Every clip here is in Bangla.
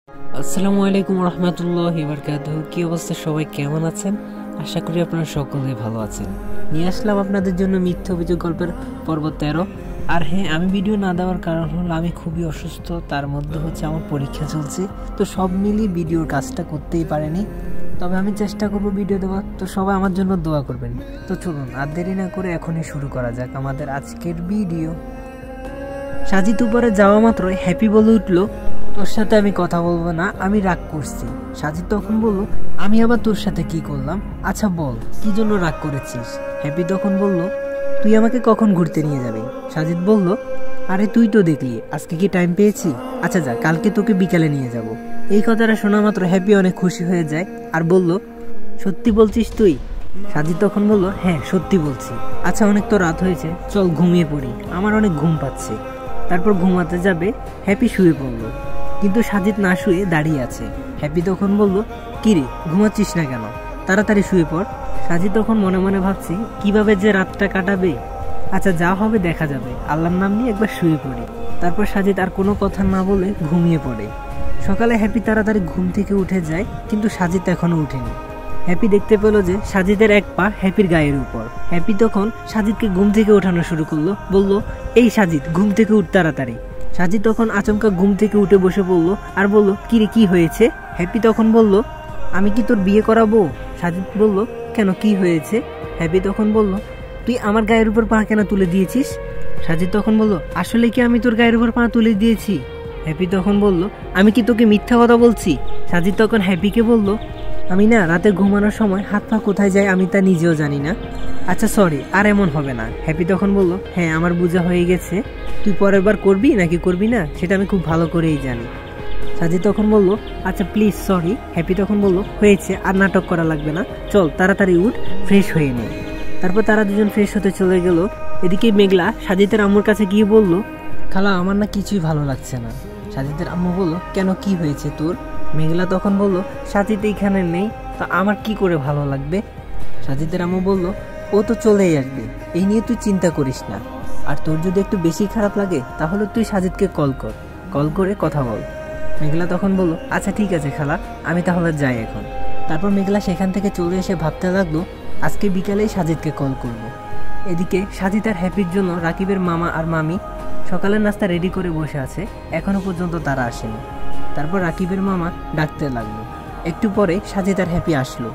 আসসালামু আলাইকুম রহমতুল্লাহি ওয়া বারাকাতুহু। কি অবস্থা সবাই, কেমন আছেন? আশা করি আপনারা সকলে ভালো আছেন। নিয়ে আসলাম আপনাদের জন্য মিথ্যা অভিযোগ গল্পের পর্ব 13। আর হ্যাঁ, আমি ভিডিও না দেওয়ার কারণ হলো আমি খুবই অসুস্থ, তার মধ্যে হচ্ছে আমার পরীক্ষা চলছে, তো সব মিলিয়ে ভিডিওর কাজটা করতেই পারেনি। তবে আমি চেষ্টা করব ভিডিও দেওয়ার, তো সবাই আমার জন্য দোয়া করবেন। তো চলুন আর দেরি না করে এখনই শুরু করা যাক আমাদের আজকের ভিডিও। সাজিদ উপরে যাওয়া মাত্রই হ্যাপি বলে উঠলো, তোর সাথে আমি কথা বলবো না, আমি রাগ করছি। সাজিদ তখন বলল, আমি আবার তোর সাথে কি করলাম? আচ্ছা বল, কি জন্য রাগ করেছিস? হ্যাপি তখন বলল, তুই আমাকে কখন ঘুরতে নিয়ে যাবি? সাজিদ বলল, আরে তুই তো দেখলি আজকে কি টাইম পেয়েছি, আচ্ছা যা, কালকে তোকে বিকালে নিয়ে যাব। এই কথাটা শোনা মাত্র হ্যাপি অনেক খুশি হয়ে যায় আর বলল, সত্যি বলছিস তুই? সাজিদ তখন বলল, হ্যাঁ সত্যি বলছি। আচ্ছা অনেক তো রাত হয়েছে, চল ঘুমিয়ে পড়ি, আমার অনেক ঘুম পাচ্ছে। তারপর ঘুমাতে যাবে, হ্যাপি শুয়ে পড়ল, কিন্তু সাজিদ না শুয়ে দাঁড়িয়ে আছে। হ্যাপি তখন বলল, কিরে ঘুমাচ্ছিস না কেন? তাড়াতাড়ি শুয়ে পড়। সাজিদ তখন মনে মনে ভাবছি কিভাবে যে রাতটা কাটাবে। আচ্ছা যা হবে দেখা যাবে, আল্লাহর নাম নিয়ে একবার শুয়ে পড়ি। তারপর সাজিদ আর কোনো কথা না বলে ঘুমিয়ে পড়ে। সকালে হ্যাপি তাড়াতাড়ি ঘুম থেকে উঠে যায়, কিন্তু সাজিদ এখনো উঠেনি। হ্যাপি দেখতে পেল যে সাজিদের এক পা হ্যাপির গায়ের উপর। হ্যাপি তখন সাজিদকে ঘুম থেকে ওঠানো শুরু করলো, বলল, এই সাজিদ ঘুম থেকে উঠ তাড়াতাড়ি। সাজিদ তখন আচমকা ঘুম থেকে উঠে বসে পড়লো আর বলল, কিরে কি হয়েছে? হ্যাপি তখন বলল, আমি কি তোর বিয়ে করাবো? সাজিদ বলল, কেন কি হয়েছে? হ্যাপি তখন বলল, তুই আমার গায়ের উপর পা কেন তুলে দিয়েছিস? সাজিদ তখন বলল, আসলে কি আমি তোর গায়ের উপর পা তুলে দিয়েছি? হ্যাপি তখন বলল, আমি কি তোকে মিথ্যা কথা বলছি? সাজিদ তখন হ্যাপিকে বলল, আমি না রাতে ঘুমানোর সময় হাত পা কোথায় যায় আমি তা নিজেও জানি না। আচ্ছা সরি, আর এমন হবে না। হ্যাপি তখন বলল, হ্যাঁ আমার বোঝা হয়ে গেছে, তুই পরের বার করবি নাকি করবি না সেটা আমি খুব ভালো করেই জানি। সাজিদ তখন বলল, আচ্ছা প্লিজ সরি। হ্যাপি তখন বলল, হয়েছে, আর নাটক করা লাগবে না, চল তাড়াতাড়ি উঠ, ফ্রেশ হয়ে নে। তারপর তারা দুজন ফ্রেশ হতে চলে গেল। এদিকে মেঘলা সাজিদের আম্মুর কাছে গিয়ে বলল, খালা আমার না কিছুই ভালো লাগছে না। সাজিদের আম্মু বলল, কেন কি হয়েছে তোর? মেঘলা তখন বলল, সাজিদ এইখানে নেই, তা আমার কি করে ভালো লাগবে? সাজিদের আম্মু বলল, ও তো চলেই আসবে, এই নিয়ে তুই চিন্তা করিস না। আর তোর যদি একটু বেশি খারাপ লাগে তাহলে তুই সাজিদকে কল করে কথা বল। মেঘলা তখন বলল, আচ্ছা ঠিক আছে খালা, আমি তাহলে যাই এখন। তারপর মেঘলা সেখান থেকে চলে এসে ভাবতে লাগলো, আজকে বিকালেই সাজিদকে কল করব। এদিকে সাজিদ আর হ্যাপির জন্য রাকিবের মামা আর মামি সকালের নাস্তা রেডি করে বসে আছে, এখনো পর্যন্ত তারা আসেনি। তারপর রাকিবের মামা ডাকতে লাগলো। একটু পরে সাজিদ আর হ্যাপি আসলো।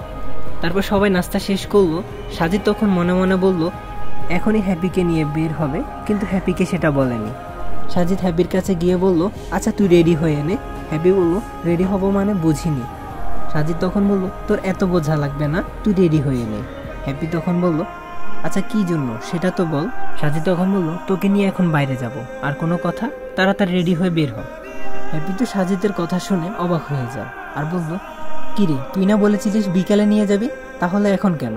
তারপর সবাই নাস্তা শেষ করলো। সাজিদ তখন মনে মনে বলল, এখনই হ্যাপিকে নিয়ে বের হবে, কিন্তু হ্যাপিকে সেটা বলেনি। সাজিদ হ্যাপির কাছে গিয়ে বলল, আচ্ছা তুই রেডি হয়ে নে। হ্যাপি বলল, রেডি হব মানে বুঝিনি। সাজিদ তখন বলল, তোর এত বোঝা লাগবে না, তুই রেডি হয়ে নে। হ্যাপি তখন বলল, আচ্ছা কি জন্য সেটা তো বল। সাজিদ তখন বলল, তোকে নিয়ে এখন বাইরে যাব, আর কোনো কথা, তাড়াতাড়ি রেডি হয়ে বের হ। হ্যাপি তো সাজিদের কথা শুনে অবাক হয়ে যায় আর বলল, কিরে তুই না বলেছিলিস বিকালে নিয়ে যাবি, তাহলে এখন কেন?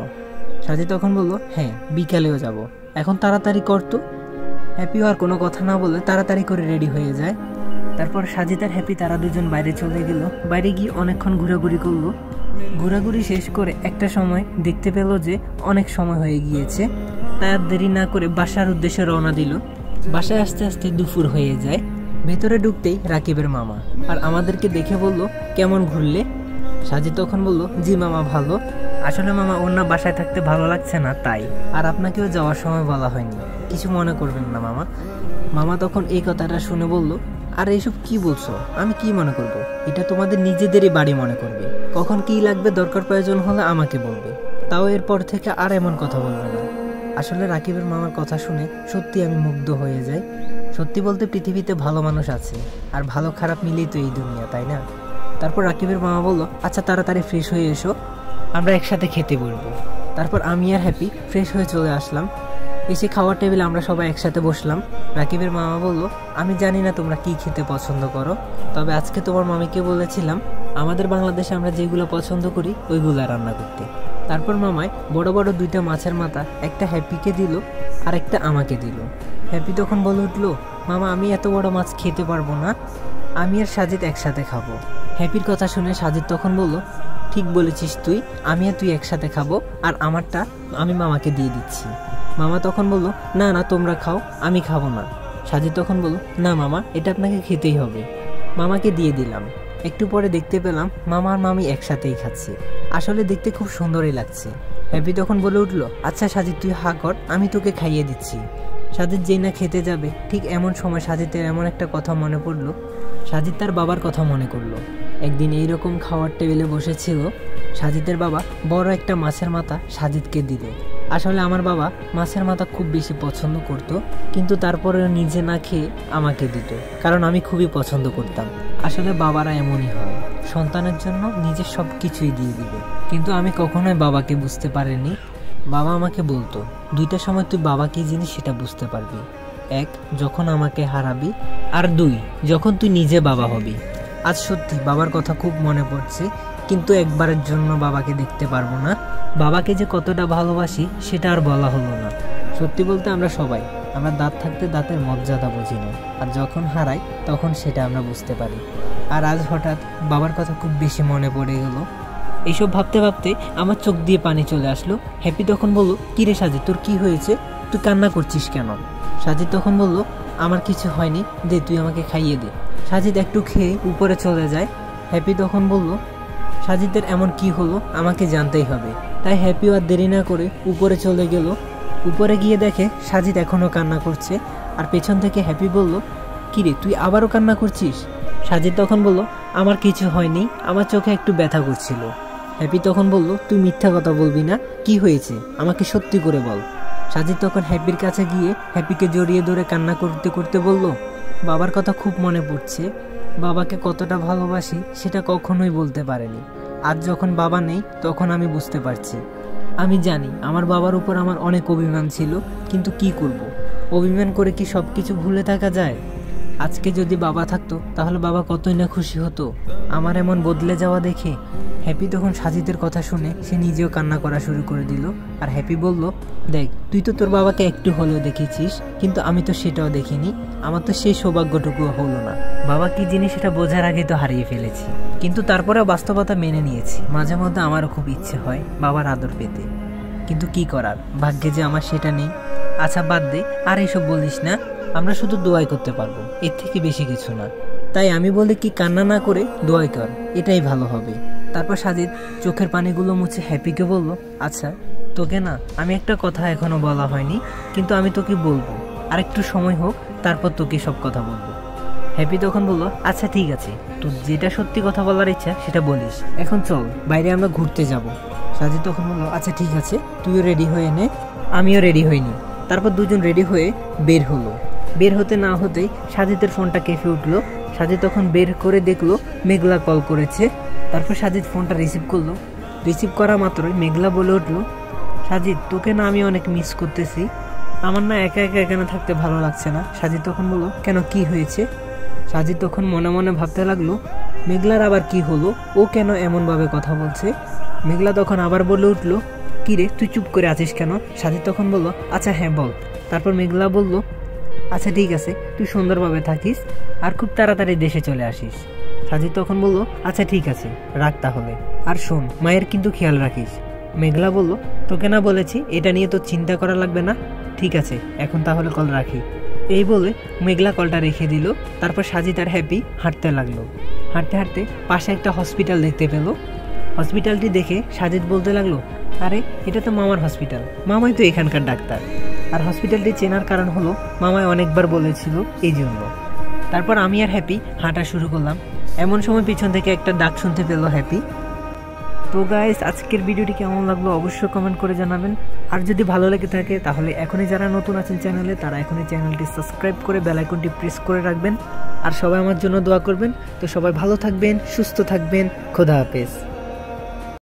সাজিদ তখন বলল, হ্যাঁ বিকালেও যাব, এখন তাড়াতাড়ি কর তো। হ্যাপিও আর কোনো কথা না বলে তাড়াতাড়ি করে রেডি হয়ে যায়। তারপর সাজিদ আর হ্যাপি তারা দুজন বাইরে চলে গেল। বাইরে গিয়ে অনেকক্ষণ ঘোরাঘুরি করলো। ঘোরাঘুরি শেষ করে একটা সময় দেখতে পেল যে অনেক সময় হয়ে গিয়েছে, তাই আর দেরি না করে বাসার উদ্দেশ্যে রওনা দিল। বাসায় আস্তে আস্তে দুপুর হয়ে যায়। ভেতরে ঢুকতেই রাকিবের মামা আর আমাদেরকে দেখে বলল, কেমন ঘুরলে? সাজিদ তখন বলল, জি মামা ভালো, আসলে মামা ওর না বাসায় থাকতে ভালো লাগছে না তাই, আর আপনাকেও যাওয়ার সময় বলা হয়নি, কিছু মনে করবেন না মামা। মামা তখন এই কথাটা শুনে বলল, আর এইসব কি বলছো, আমি কি মনে করব? এটা তোমাদের নিজেদেরই বাড়ি মনে করবে, কখন কি লাগবে দরকার প্রয়োজন হলে আমাকে বলবে, তাও এরপর থেকে আর এমন কথা বলবে না। আসলে রাকিবের মামার কথা শুনে সত্যি আমি মুগ্ধ হয়ে যাই। সত্যি বলতে পৃথিবীতে ভালো মানুষ আছে, আর ভালো খারাপ মিলেই তো এই দুনিয়া, তাই না? তারপর রাকিবের মামা বলল, আচ্ছা তাড়াতাড়ি ফ্রেশ হয়ে এসো, আমরা একসাথে খেতে বসবো। তারপর আমি আর হ্যাপি ফ্রেশ হয়ে চলে আসলাম। এসে খাওয়ার টেবিলে আমরা সবাই একসাথে বসলাম। রাকিবের মামা বলল, আমি জানি না তোমরা কি খেতে পছন্দ করো, তবে আজকে তোমার মামিকে বলেছিলাম আমাদের বাংলাদেশে আমরা যেগুলো পছন্দ করি ওইগুলো রান্না করতে। তারপর মামায় বড় বড় দুইটা মাছের মাথা, একটা হ্যাপিকে দিল আর একটা আমাকে দিল। হ্যাপি তখন বলে উঠলো, মামা আমি এত বড় মাছ খেতে পারবো না, আমি আর সাজিদ একসাথে খাবো। হ্যাপির কথা শুনে সাজিদ তখন বলল, ঠিক বলেছিস তুই, আমি আর তুই একসাথে খাবো, আর আমারটা আমি মামাকে দিয়ে দিচ্ছি। মামা তখন বলল, না না তোমরা খাও, আমি খাবো না। সাজিদ তখন বলল, না মামা এটা আপনাকে খেতেই হবে। মামাকে দিয়ে দিলাম। একটু পরে দেখতে পেলাম মামা আর মামি একসাথেই খাচ্ছে। আসলে দেখতে খুব সুন্দরই লাগছে। হ্যাপি তখন বলে উঠলো, আচ্ছা সাজিদ তুই হা কর, আমি তোকে খাইয়ে দিচ্ছি। সাজিদ যেই না খেতে যাবে ঠিক এমন সময় সাজিদের এমন একটা কথা মনে পড়লো। সাজিদ তার বাবার কথা মনে করলো। একদিন এইরকম খাওয়ার টেবিলে বসেছিল, সাজিদের বাবা বড় একটা মাছের মাথা সাজিদকে দিল। আসলে আমার বাবা মাছের মাথা খুব বেশি পছন্দ করত, কিন্তু তারপরেও নিজে না খেয়ে আমাকে দিত, কারণ আমি খুবই পছন্দ করতাম। আসলে বাবারা এমনই হয়, সন্তানের জন্য নিজের সব কিছুই দিয়ে দিবে। কিন্তু আমি কখনোই বাবাকে বুঝতে পারিনি। বাবা আমাকে বলতো, দুইটা সময় তুই বাবা কি জিনিস সেটা বুঝতে পারবি। এক, যখন আমাকে হারাবি, আর দুই, যখন তুই নিজে বাবা হবি। আজ সত্যি বাবার কথা খুব মনে পড়ছে, কিন্তু একবারের জন্য বাবাকে দেখতে পারবো না। বাবাকে যে কতটা ভালোবাসি সেটা আর বলা হলো না। সত্যি বলতে আমরা দাঁত থাকতে দাঁতের মর্যাদা বুঝি না, আর যখন হারাই তখন সেটা আমরা বুঝতে পারি। আর আজ হঠাৎ বাবার কথা খুব বেশি মনে পড়ে গেল। এইসব ভাবতে ভাবতে আমার চোখ দিয়ে পানি চলে আসলো। হ্যাপি তখন বলল, কিরে সাজিদ তোর কি হয়েছে, তুই কান্না করছিস কেন? সাজিদ তখন বলল, আমার কিছু হয়নি, দে তুই আমাকে খাইয়ে দে। সাজিদ একটু খেয়ে উপরে চলে যায়। হ্যাপি তখন বলল, সাজিদের এমন কি হলো আমাকে জানতেই হবে। তাই হ্যাপিও আর দেরি না করে উপরে চলে গেল। উপরে গিয়ে দেখে সাজিদ এখনও কান্না করছে, আর পেছন থেকে হ্যাপি বলল, কিরে তুই আবারও কান্না করছিস? সাজিদ তখন বলল, আমার কিছু হয়নি, আমার চোখে একটু ব্যথা করছিল। হ্যাপি তখন বলল, তুই মিথ্যা কথা বলবি না, কি হয়েছে আমাকে সত্যি করে বল। সাজিদ তখন হ্যাপির কাছে গিয়ে হ্যাপিকে জড়িয়ে ধরে কান্না করতে করতে বলল, বাবার কথা খুব মনে পড়ছে, বাবাকে কতটা ভালোবাসি সেটা কখনোই বলতে পারেনি। আজ যখন বাবা নেই তখন আমি বুঝতে পারছি। আমি জানি আমার বাবার উপর আমার অনেক অভিমান ছিল, কিন্তু কি করব, অভিমান করে কি সব কিছু ভুলে থাকা যায়? আজকে যদি বাবা থাকতো তাহলে বাবা কতই না খুশি হতো আমার এমন বদলে যাওয়া দেখে। হ্যাপি তখন সাজিদের কথা শুনে সে নিজেও কান্না করা শুরু করে দিল। আর হ্যাপি বলল, দেখ তুই তো তোর বাবাকে একটু হলেও দেখেছিস, কিন্তু আমি তো সেটাও দেখিনি, আমার তো সেই সৌভাগ্যটুকুও হলো না। বাবা কি জিনিস সেটা বোঝার আগে তো হারিয়ে ফেলেছি, কিন্তু তারপরেও বাস্তবতা মেনে নিয়েছি। মাঝে মধ্যে আমারও খুব ইচ্ছে হয় বাবার আদর পেতে, কিন্তু কি করার, ভাগ্যে যে আমার সেটা নেই। আচ্ছা বাদ দে, আর এইসব বলিস না, আমরা শুধু দোয়াই করতে পারবো, এর থেকে বেশি কিছু না। তাই আমি বলি কি, কান্না না করে দোয়াই কর, এটাই ভালো হবে। তারপর সাজিদ চোখের পানিগুলো মুছে হ্যাপিকে বলল, আচ্ছা তোকে না আমি একটা কথা এখনো বলা হয়নি, কিন্তু আমি তোকে বলবো, আর একটু সময় হোক তারপর তোকে সব কথা বলবো। হ্যাপি তখন বলল, আচ্ছা ঠিক আছে, তোর যেটা সত্যি কথা বলার ইচ্ছা সেটা বলিস, এখন চল বাইরে আমরা ঘুরতে যাব। সাজিদ তখন বলল, আচ্ছা ঠিক আছে, তুইও রেডি হয়ে নে, আমিও রেডি হইনি। তারপর দুজন রেডি হয়ে বের হলো। বের হতে না হতেই সাজিদের ফোনটা কেঁপে উঠলো। সাজিদ তখন বের করে দেখলো মেঘলা কল করেছে। তারপর সাজিদ ফোনটা রিসিভ করলো। রিসিভ করা মাত্রই মেঘলা বলে উঠলো, সাজিদ তোকে না আমি অনেক মিস করতেছি, আমার না একা একা এখানে থাকতে ভালো লাগছে না। সাজিদ তখন বললো, কেন কি হয়েছে? সাজিদ তখন মনে মনে ভাবতে লাগলো, মেঘলার আবার কি হলো, ও কেন এমনভাবে কথা বলছে? মেঘলা তখন আবার বলে উঠলো, কি রে তুই চুপ করে আছিস কেন? সাজিদ তখন বলল, আচ্ছা হ্যাঁ বল। তারপর মেঘলা বলল, আচ্ছা ঠিক আছে, তুই সুন্দরভাবে থাকিস আর খুব তাড়াতাড়ি দেশে চলে আসিস। সাজিদ তখন বলল, আচ্ছা ঠিক আছে রাখ তাহলে, আর শোন মায়ের কিন্তু খেয়াল রাখিস। মেঘলা বলল, তোকে না বলেছি এটা নিয়ে তো চিন্তা করা লাগবে না, ঠিক আছে এখন তাহলে কল রাখি। এই বলে মেঘলা কলটা রেখে দিল। তারপর সাজিদ আর হ্যাপি হাঁটতে লাগলো। হাঁটতে হাঁটতে পাশে একটা হসপিটাল দেখতে পেল। হসপিটালটি দেখে সাজিদ বলতে লাগলো, আরে এটা তো মামার হসপিটাল, মামাই তো এখানকার ডাক্তার। আর হসপিটালটি চেনার কারণ হলো মামায় অনেকবার বলেছিল এই জন্য। তারপর আমি আর হ্যাপি হাঁটা শুরু করলাম। এমন সময় পিছন থেকে একটা ডাক শুনতে পেল হ্যাপি। তো গাইস, আজকের ভিডিওটি কেমন লাগলো অবশ্যই কমেন্ট করে জানাবেন। আর যদি ভালো লেগে থাকে তাহলে এখনই যারা নতুন আছেন চ্যানেলে তারা এখনই চ্যানেলটি সাবস্ক্রাইব করে বেল আইকনটি প্রেস করে রাখবেন। আর সবাই আমার জন্য দোয়া করবেন। তো সবাই ভালো থাকবেন, সুস্থ থাকবেন, খোদা হাফেজ।